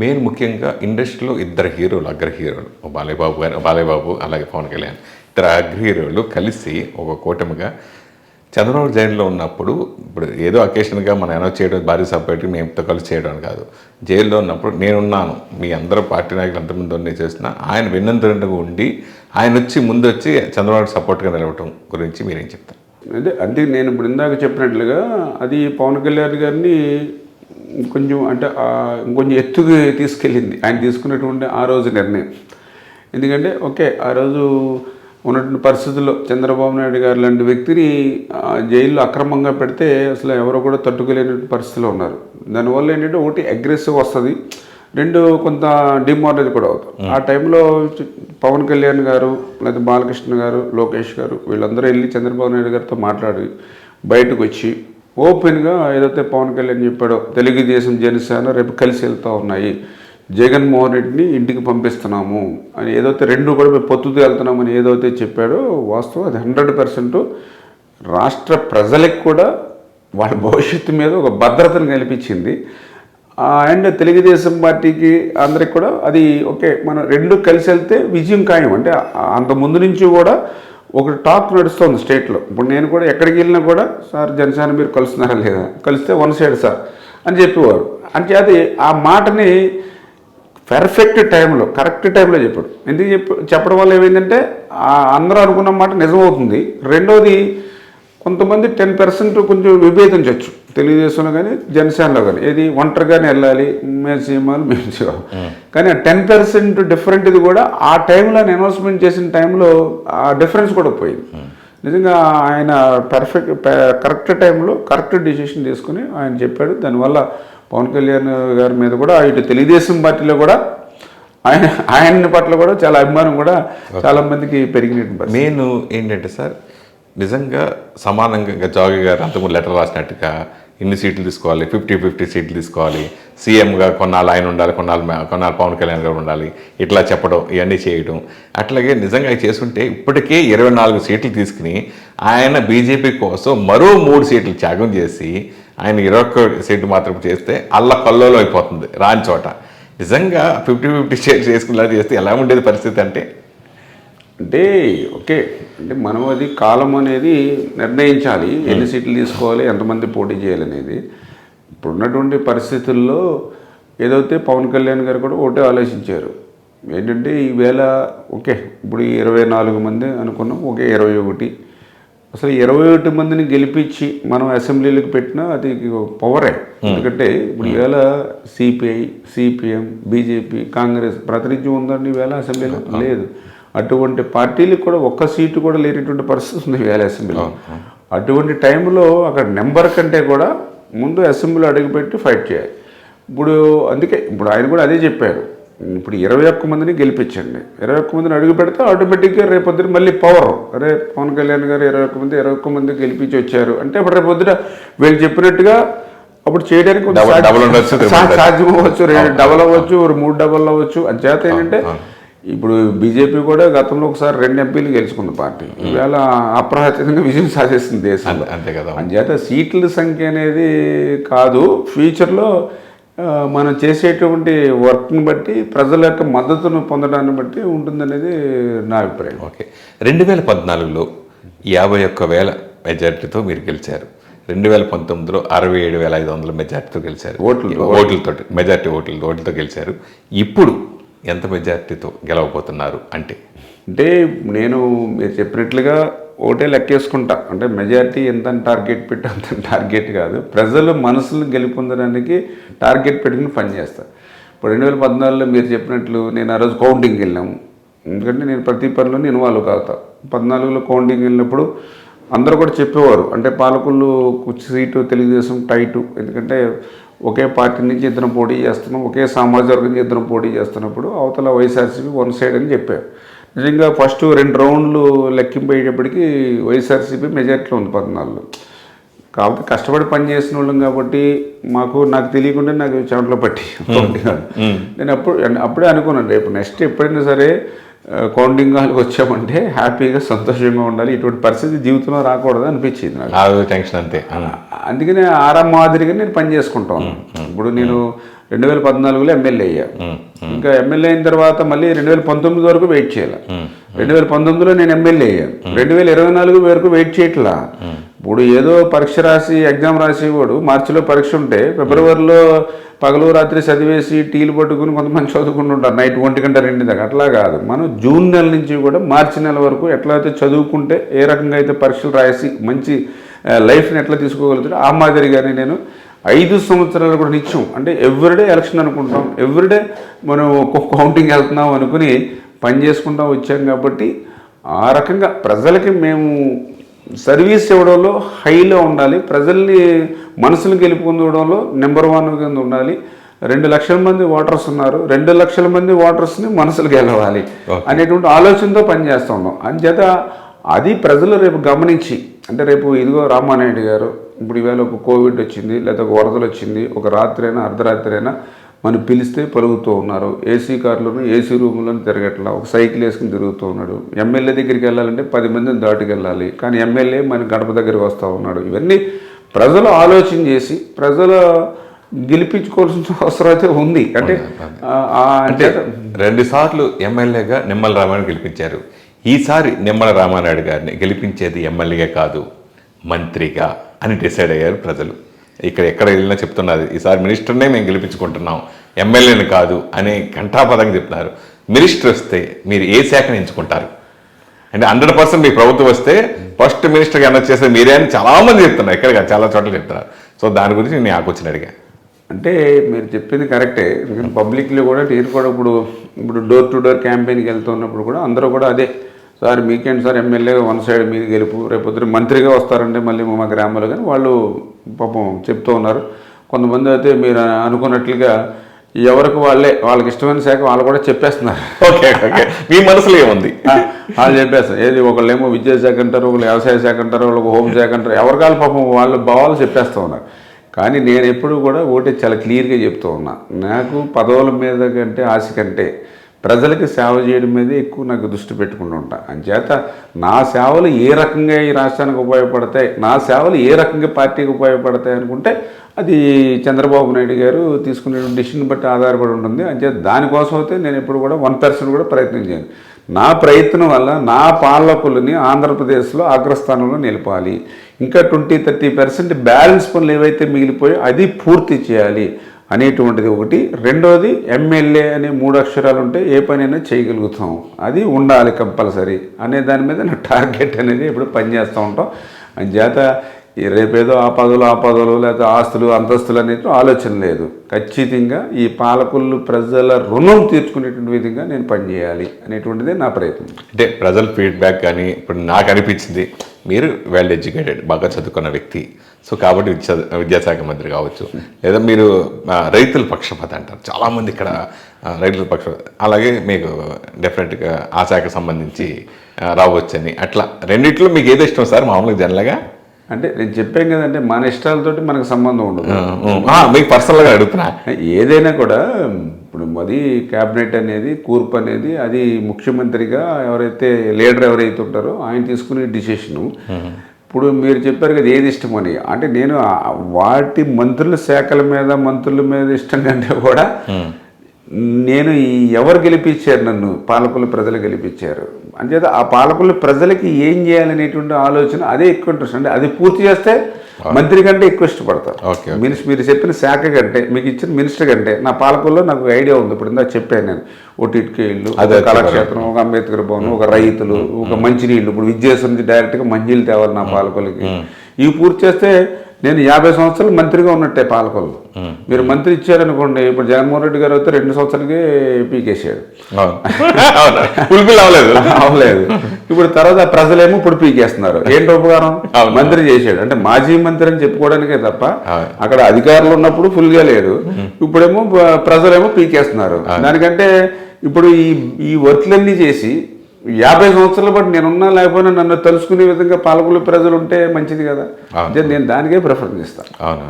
Main ముఖ్యంగా ఇండస్ట్రీలో ఇద్దరు హీరోలు, అగ్ర హీరోలు, బాలయ్యబాబు అలాగే పవన్ కళ్యాణ్, ఇద్దరు అగ్ర హీరోలు కలిసి ఒక కూటమిగా చంద్రబాబు జైల్లో ఉన్నప్పుడు, ఇప్పుడు ఏదో అకేషన్గా మనం అనౌన్స్ చేయడం, భారీ సభ పెట్టి మేముతో కలిసి చేయడం కాదు, జైల్లో ఉన్నప్పుడు నేనున్నాను, మీ అందరూ పార్టీ నాయకులు ఎంతమంది ఉన్నాయి చేసినా ఆయన విన్నంతగా ఉండి ఆయన ముందు వచ్చి చంద్రబాబు సపోర్ట్గా నిలవటం గురించి మీరేం చెప్తారు? అంటే నేను ఇప్పుడు ఇందాక చెప్పినట్లుగా అది పవన్ కళ్యాణ్ గారిని కొంచెం అంటే ఇంకొంచెం ఎత్తుకు తీసుకెళ్ళింది ఆయన తీసుకున్నటువంటి ఆ రోజు నిర్ణయం. ఎందుకంటే ఓకే, ఆ రోజు ఉన్నటువంటి పరిస్థితుల్లో చంద్రబాబు నాయుడు గారు లాంటి వ్యక్తిని జైల్లో అక్రమంగా పెడితే అసలు ఎవరో కూడా తట్టుకోలేని పరిస్థితిలో ఉన్నారు. దానివల్ల ఏంటంటే ఒకటి అగ్రెసివ్ వస్తుంది, రెండు కొంత డిమారలైజ్ కూడా అవుతారు. ఆ టైంలో పవన్ కళ్యాణ్ గారు లేదా బాలకృష్ణ గారు, లోకేష్ గారు వీళ్ళందరూ వెళ్ళి చంద్రబాబు నాయుడు గారితో మాట్లాడి బయటకు వచ్చి ఓపెన్గా ఏదైతే పవన్ కళ్యాణ్ చెప్పాడో తెలుగుదేశం జనసేన రేపు కలిసి వెళ్తూ ఉన్నాయి, జగన్మోహన్ రెడ్డిని ఇంటికి పంపిస్తున్నాము అని ఏదైతే రెండు కూడా మేము పొత్తుతో వెళ్తున్నామని ఏదైతే చెప్పాడో వాస్తవం అది 100% రాష్ట్ర ప్రజలకు కూడా వాళ్ళ భవిష్యత్తు మీద ఒక భద్రతను కల్పించింది. అండ్ తెలుగుదేశం పార్టీకి అందరికి కూడా అది ఓకే, మనం రెండు కలిసి వెళ్తే విజయం ఖాయం. అంటే అంత ముందు నుంచి కూడా ఒక టాక్ నడుస్తుంది స్టేట్లో. ఇప్పుడు నేను కూడా ఎక్కడికి వెళ్ళినా కూడా సార్ జనసేన మీరు కలుస్తున్నారా లేదా, కలిస్తే వన్ సైడ్ సార్ అని చెప్పేవారు. అంటే అది ఆ మాటని పర్ఫెక్ట్ టైంలో కరెక్ట్ టైంలో చెప్పాడు. ఎందుకు చెప్పడం వల్ల ఏమైందంటే అందరూ అనుకున్న మాట నిజమవుతుంది. రెండోది కొంతమంది 10% కొంచెం విభేదించవచ్చు తెలుగుదేశంలో కానీ జనసేనలో కానీ, ఏది ఒంటరిగానే వెళ్ళాలి మేము సీమాలు మేము సీమాలు, కానీ ఆ 10% డిఫరెంట్ ఇది కూడా ఆ టైంలో అనౌన్స్మెంట్ చేసిన టైంలో ఆ డిఫరెన్స్ కూడా పోయింది. నిజంగా ఆయన కరెక్ట్ టైంలో కరెక్ట్ డిసిషన్ తీసుకుని ఆయన చెప్పాడు. దానివల్ల పవన్ కళ్యాణ్ గారి మీద కూడా ఇటు తెలుగుదేశం పార్టీలో కూడా ఆయన పట్ల కూడా చాలా అభిమానం కూడా చాలా మందికి పెరిగినట్టు. మెయిన్ ఏంటంటే సార్, నిజంగా సమానంగా జాగి గారు అంతకుముందు లెటర్ రాసినట్టుగా ఇన్ని సీట్లు తీసుకోవాలి, 50-50 సీట్లు తీసుకోవాలి, సీఎంగా కొన్నాళ్ళు ఆయన ఉండాలి, కొన్నాళ్ళు పవన్ కళ్యాణ్ గారు ఉండాలి, ఇట్లా చెప్పడం ఇవన్నీ చేయడం, అట్లాగే నిజంగా చేసుకుంటే ఇప్పటికే 24 సీట్లు తీసుకుని ఆయన బీజేపీ కోసం మరో 3 సీట్లు త్యాగం చేసి ఆయన 21 సీట్లు మాత్రం చేస్తే అల్ల కల్లోలో అయిపోతుంది రాని చోట. నిజంగా 50-50 సీట్లు చేసుకునేలా చేస్తే ఎలా ఉండేది పరిస్థితి? అంటే ఓకే, అంటే మనం అది కాలం అనేది నిర్ణయించాలి, ఎన్ని సీట్లు తీసుకోవాలి, ఎంతమంది పోటీ చేయాలనేది. ఇప్పుడున్నటువంటి పరిస్థితుల్లో ఏదైతే పవన్ కళ్యాణ్ గారు కూడా ఒకటే ఆలోచించారు ఏంటంటే, ఈవేళ ఓకే ఇప్పుడు 24 మంది అనుకున్నాం, ఒకే 21, అసలు 21 మందిని గెలిపించి మనం అసెంబ్లీలకు పెట్టినా అది పవరే. ఎందుకంటే ఇప్పుడు ఈవేళ సిపిఐ, సిపిఎం, బీజేపీ, కాంగ్రెస్ ప్రాతినిధ్యం ఉందండి ఈవేళ అసెంబ్లీలో లేదు. అటువంటి పార్టీలకు కూడా ఒక్క సీటు కూడా లేనటువంటి పరిస్థితి ఉంది ఈవేళ అసెంబ్లీలో. అటువంటి టైంలో అక్కడ నెంబర్ కంటే కూడా ముందు అసెంబ్లీలో అడుగుపెట్టి ఫైట్ చేయాలి. ఇప్పుడు అందుకే ఇప్పుడు ఆయన కూడా అదే చెప్పారు, ఇప్పుడు 21 మందిని గెలిపించండి, 21 మందిని అడుగు పెడితే ఆటోమేటిక్గా రేపొద్దున మళ్ళీ పవర్, అరే పవన్ కళ్యాణ్ గారు 21 మంది గెలిపించి వచ్చారు అంటే ఇప్పుడు రేపొద్దున వీళ్ళు చెప్పినట్టుగా అప్పుడు చేయడానికి సాధ్యం అవ్వచ్చు, 2 డబల్ అవ్వచ్చు, 3 డబల్ అవ్వచ్చు. అని చేత ఏంటంటే ఇప్పుడు బీజేపీ కూడా గతంలో ఒకసారి 2 ఎంపీలు గెలుచుకున్న పార్టీ ఈవేళ అప్రహతంగా విజయం సాధిస్తుంది దేశంలో. అంతే కదా. అంచేత సీట్ల సంఖ్య అనేది కాదు, ఫ్యూచర్లో మనం చేసేటువంటి వర్క్ని బట్టి ప్రజల యొక్క మద్దతును పొందడాన్ని బట్టి ఉంటుందనేది నా అభిప్రాయం. ఓకే, 2014లో 51,000 మెజార్టీతో మీరు గెలిచారు, 2019లో 67,500 మెజార్టీతో గెలిచారు, ఓట్లతో మెజార్టీ ఓట్లతో గెలిచారు. ఇప్పుడు ఎంత మెజార్టీతో గెలవబోతున్నారు? అంటే నేను మీరు చెప్పినట్లుగా ఓటే లెక్కేసుకుంటా, అంటే మెజారిటీ ఎంత టార్గెట్ పెట్టి అంత టార్గెట్ కాదు, ప్రజలు మనసులను గెలుపొందడానికి టార్గెట్ పెట్టుకుని పనిచేస్తారు. ఇప్పుడు 2014లో మీరు చెప్పినట్లు నేను ఆ రోజు కౌంటింగ్కి వెళ్ళాము, ఎందుకంటే నేను ప్రతి పనిలో ఇన్వాల్వ్ కావుతా. 14లో కౌంటింగ్ వెళ్ళినప్పుడు అందరూ కూడా చెప్పేవారు, అంటే పాలకులు సీటు తెలుగుదేశం టైటు, ఎందుకంటే ఒకే పార్టీ నుంచి ఇద్దరం పోటీ చేస్తున్నాం, ఒకే సామాజిక వర్గం నుంచి ఇద్దరం పోటీ చేస్తున్నప్పుడు అవతల వైఎస్ఆర్సీపీ వన్ సైడ్ అని చెప్పారు. నిజంగా ఫస్ట్ 2 రౌండ్లు లెక్కింపు అయ్యేటప్పటికి వైఎస్ఆర్సీపీ మెజార్టీలో ఉంది 14లో. కాబట్టి కష్టపడి పనిచేసిన వాళ్ళం కాబట్టి నాకు తెలియకుండా నాకు చెమటలో పట్టి నేను అప్పుడే అనుకున్నాను, రేపు నెక్స్ట్ ఎప్పుడైనా సరే కౌంటింగ్ హాల్కి వచ్చామంటే హ్యాపీగా సంతోషంగా ఉండాలి, ఇటువంటి పరిస్థితి జీవితంలో రాకూడదు అనిపించింది నాకు. టెన్షన్ అంతే. అందుకనే ఆరాం మాదిరిగా నేను పని చేసుకుంటాను. ఇప్పుడు నేను 2014లో ఎమ్మెల్యే అయ్యా. ఇంకా ఎమ్మెల్యే అయిన తర్వాత మళ్ళీ 2019 వరకు వెయిట్ చేయాలి. 2019లో నేను ఎమ్మెల్యే అయ్యాను. 2024 వరకు వెయిట్ చేయట్లా. ఇప్పుడు ఏదో పరీక్ష రాసి ఎగ్జామ్ రాసేవాడు మార్చిలో పరీక్ష ఉంటే ఫిబ్రవరిలో పగలు రాత్రి చదివేసి టీలు పట్టుకుని కొంతమంది చదువుకుంటూ ఉంటారు నైట్ 1 గంట 2 దాకా. అట్లా కాదు, మనం జూన్ నెల నుంచి కూడా మార్చి నెల వరకు ఎట్లా అయితే చదువుకుంటే ఏ రకంగా అయితే పరీక్షలు రాసి మంచి లైఫ్ని ఎట్లా తీసుకోగలుగుతాడో ఆ మాదిరిగానే నేను 5 సంవత్సరాలు కూడా నిత్యం అంటే ఎవ్రీడే ఎలక్షన్ అనుకుంటాం, ఎవ్రీడే మనం కౌంటింగ్ వెళ్తున్నాం అనుకుని పని చేసుకుంటూ వచ్చాం. కాబట్టి ఆ రకంగా ప్రజలకి మేము సర్వీస్ ఇవ్వడంలో హైలో ఉండాలి, ప్రజల్ని మనసులు గెలుపుకుందడంలో నెంబర్ 1 కింద ఉండాలి. 2 లక్షల మంది ఓటర్స్ ఉన్నారు, 2 లక్షల మంది ఓటర్స్ని మనసులు గెలవాలి అనేటువంటి ఆలోచనతో పనిచేస్తూ ఉన్నాం. అంచేత అది ప్రజలు రేపు గమనించి, అంటే రేపు ఇదిగో రామానాయుడు గారు ఇప్పుడు ఈవేళ ఒక కోవిడ్ వచ్చింది, లేదా ఒక వరదలు వచ్చింది, ఒక రాత్రి అయినా అర్ధరాత్రి అయినా మనం పిలిస్తే పలుకుతూ ఉన్నారు. ఏసీ కార్లోనూ ఏసీ రూమ్లోనూ తిరగట్లా, ఒక సైకిల్ వేసుకుని తిరుగుతూ ఉన్నాడు. ఎమ్మెల్యే దగ్గరికి వెళ్ళాలంటే 10 మందిని దాటుకెళ్ళాలి, కానీ ఎమ్మెల్యే మన గడప దగ్గరికి వస్తూ ఉన్నాడు. ఇవన్నీ ప్రజలు ఆలోచన చేసి ప్రజలు గెలిపించుకోవాల్సిన అవసరం అయితే ఉంది. అంటే అంటే 2 సార్లు ఎమ్మెల్యేగా నిమ్మల రామానాయుడు గెలిపించారు. ఈసారి నిమ్మల రామానాయుడు గారిని గెలిపించేది ఎమ్మెల్యేగా కాదు మంత్రిగా అని డిసైడ్ అయ్యారు ప్రజలు. ఎక్కడ వెళ్ళినా చెప్తున్నారు ఈసారి మినిస్టర్నే మేము గెలిపించుకుంటున్నాం, ఎమ్మెల్యేని కాదు అని ఘంటాపదంగా చెప్తున్నారు. మినిస్టర్ వస్తే మీరు ఏ శాఖను ఎంచుకుంటారు? అంటే 100% మీ ప్రభుత్వం వస్తే ఫస్ట్ మినిస్టర్గా అనౌన్స్ చేస్తే మీరే అని చాలామంది చెప్తున్నారు, ఇక్కడ చాలా చోట్ల చెప్తున్నారు. సో దాని గురించి నేను ఆకొచ్చిన అడిగా. అంటే మీరు చెప్పింది కరెక్టే. ఎందుకంటే పబ్లిక్లో కూడా నేను కూడా ఇప్పుడు డోర్ టు డోర్ క్యాంపెయిన్కి వెళ్తున్నప్పుడు కూడా అందరూ కూడా అదే, సార్ మీకేంటి సార్ ఎమ్మెల్యేగా 1 సైడ్ మీరు గెలుపు, రేపొద్దున మంత్రిగా వస్తారంటే మళ్ళీ మా గ్రామాల్లో కానీ వాళ్ళు పాపం చెప్తూ ఉన్నారు. కొంతమంది అయితే మీరు అనుకున్నట్లుగా ఎవరికి వాళ్ళకి ఇష్టమైన శాఖ వాళ్ళు కూడా చెప్పేస్తున్నారు. ఓకే ఓకే, మీ మనసులో ఏముంది వాళ్ళు చెప్పేస్తారు. ఏది ఒకళ్ళేమో విద్యాశాఖ అంటారు, ఒకళ్ళు వ్యవసాయ శాఖ అంటారు, వాళ్ళకి హోంశాఖ అంటారు, ఎవరికాలు పాపం వాళ్ళ భావాలు చెప్పేస్తూ ఉన్నారు. కానీ నేను ఎప్పుడు కూడా ఒకటి చాలా క్లియర్గా చెప్తూ ఉన్నా, నాకు పదవుల మీద కంటే ఆశ కంటే ప్రజలకి సేవ చేయడం మీద ఎక్కువ నాకు దృష్టి పెట్టుకుంటూ ఉంటా. అంచేత నా సేవలు ఏ రకంగా ఈ రాష్ట్రానికి ఉపయోగపడతాయి, నా సేవలు ఏ రకంగా పార్టీకి ఉపయోగపడతాయి అనుకుంటే అది చంద్రబాబు నాయుడు గారు తీసుకునే డిసిషన్ బట్టి ఆధారపడి ఉంటుంది. అంచేత దానికోసం అయితే నేను ఎప్పుడు కూడా 1% కూడా ప్రయత్నం చేయను. నా ప్రయత్నం వల్ల నా పాలకులని ఆంధ్రప్రదేశ్లో అగ్రస్థానంలో నిలపాలి. ఇంకా 20-30% బ్యాలెన్స్ పనులు ఏవైతే మిగిలిపోయో అది పూర్తి చేయాలి అనేటువంటిది ఒకటి. రెండోది ఎమ్మెల్యే అనే 3 అక్షరాలు ఉంటే ఏ పనైనా చేయగలుగుతాం, అది ఉండాలి కంపల్సరీ అనే దాని మీద నా టార్గెట్ అనేది ఇప్పుడు పనిచేస్తూ ఉంటాం. అంచేత రేపేదో ఆ పదవులు లేదా ఆస్తులు అంతస్తులు అనేది ఆలోచన లేదు. ఖచ్చితంగా ఈ పాలకులు ప్రజల రుణం తీర్చుకునేటువంటి విధంగా నేను పనిచేయాలి అనేటువంటిదే నా ప్రయత్నం. అంటే ప్రజల ఫీడ్బ్యాక్ కానీ ఇప్పుడు నాకు అనిపించింది మీరు వెల్ ఎడ్యుకేటెడ్, బాగా చదువుకున్న వ్యక్తి. సో కాబట్టి విద్యాశాఖ మంత్రి కావచ్చు, లేదా మీరు రైతుల పక్షపాత అంటారు చాలామంది ఇక్కడ, రైతుల పక్షపాత, అలాగే మీకు డెఫినెట్గా ఆ శాఖకు సంబంధించి రావచ్చని. అట్లా రెండిట్లో మీకు ఏది ఇష్టం సార్ మామూలుగా జనరల్గా? అంటే నేను చెప్పాను కదంటే మన ఇష్టాలతోటి మనకు సంబంధం ఉండదు. మీకు పర్సనల్గా అడుగుతున్నా. ఏదైనా కూడా ఇప్పుడు అది క్యాబినెట్ అనేది కూర్పు అనేది అది ముఖ్యమంత్రిగా ఎవరైతే లీడర్ ఎవరైతే ఉంటారో ఆయన తీసుకునే డిసిషను. ఇప్పుడు మీరు చెప్పారు కదా ఏది ఇష్టమని, అంటే నేను వాటి మంత్రుల మీద ఇష్టం కంటే కూడా నేను ఎవరు గెలిపించారు నన్ను, పాలకులు ప్రజలు గెలిపించారు. అంచేత ఆ పాలకులు ప్రజలకి ఏం చేయాలనేటువంటి ఆలోచన అదే ఎక్కువ ఇంట్రెస్ట్. అంటే అది పూర్తి చేస్తే మంత్రి కంటే ఎక్కువ ఇష్టపడతారు. మీరు చెప్పిన శాఖ కంటే, మీకు ఇచ్చిన మినిస్టర్ కంటే నా పాలకుల్లో నాకు ఐడియా ఉంది. ఇప్పుడు ఇందా చెప్పాను నేను, ఒక ఇటుక ఇల్లు, ఒక కళాక్షేత్రం, ఒక అంబేద్కర్ భవన్, ఒక రైతులు, ఒక మంచినీళ్ళు. ఇప్పుడు విద్యాసం నుంచి డైరెక్ట్గా మంచినీళ్ళు తేవాలి నా పాలకులకి. ఇవి పూర్తి చేస్తే నేను 50 సంవత్సరాలు మంత్రిగా ఉన్నట్టే పాలకులు. మీరు మంత్రి ఇచ్చారనుకోండి, ఇప్పుడు జగన్మోహన్ రెడ్డి గారు అయితే 2 సంవత్సరాలకే పీకేసాడు, అవ్వలేదు. ఇప్పుడు తర్వాత ప్రజలేమో ఇప్పుడు పీకేస్తున్నారు. ఏంటి ఉపకారం? మంత్రి చేశాడు అంటే మాజీ మంత్రి అని చెప్పుకోవడానికే తప్ప అక్కడ అధికారులు ఉన్నప్పుడు ఫుల్గా లేదు. ఇప్పుడేమో ప్రజలేమో పీకేస్తున్నారు. దానికంటే ఇప్పుడు ఈ వర్క్లన్నీ చేసి 50 సంవత్సరాల పాటు నేనున్నా లేకపోయినా నన్ను తెలుసుకునే విధంగా పాలకులు ప్రజలు ఉంటే మంచిది కదా. నేను దానికే ప్రిఫరెన్స్ ఇస్తాను. అవును.